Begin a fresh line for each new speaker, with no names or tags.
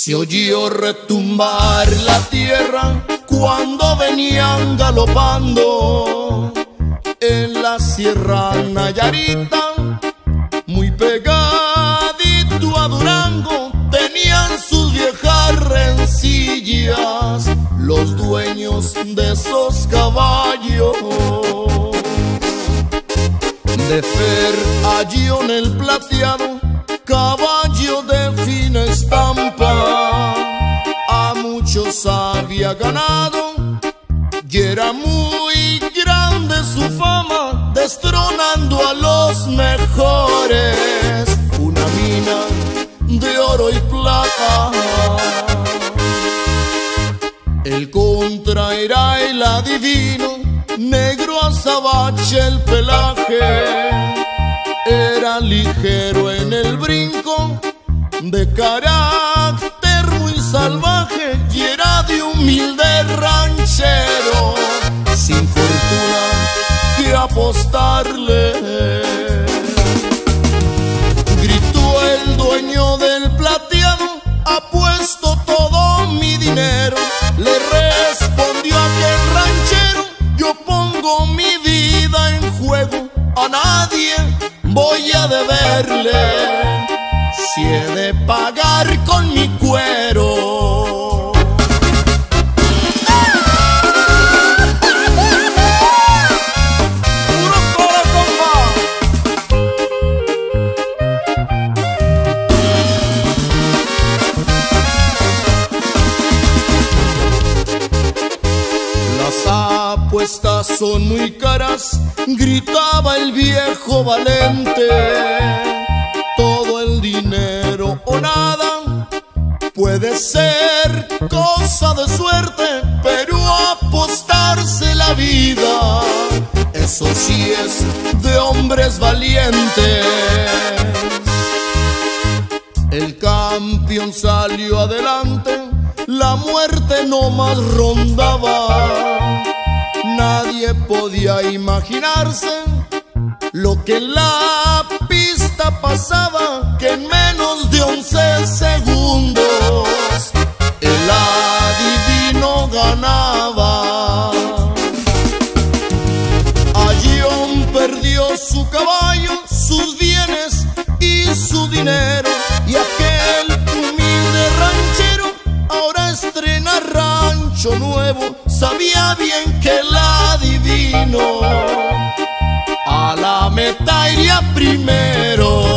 Se oyó retumbar la tierra cuando venían galopando en la Sierra Nayarita, muy pegadito a Durango. Tenían sus viejas rencillas los dueños de esos caballos. De Fer Ayllón el plateado, caballo de fina estampa, a muchos había ganado y era muy grande su fama, destronando a los mejores, una mina de oro y plata. El contra era el adivino, negro azabache el pelaje, era ligero en el brinco, de carácter muy salvaje y era de humilde ranchero, sin fortuna que apostarle. Gritó el dueño del plateado: apuesto todo mi dinero. Le respondió aquel ranchero: yo pongo mi vida en juego, a nadie voy a deberle, si he de pagar con mi cuero. ¡Puro coro, compa! Las apuestas son muy caras, gritaba el viejo valente. Todo el dinero o nada, puede ser cosa de suerte, pero apostarse la vida, eso sí es de hombres valientes. El campeón salió adelante, la muerte no más rondaba. Nadie podía imaginarse lo que en la pista pasaba, que en menos de 11 segundos el adivino ganaba. Ayllón perdió su caballo, sus bienes y su dinero, y aquel humilde ranchero ahora estrena rancho nuevo. Sabía bien que el adivino a la meta iría primero.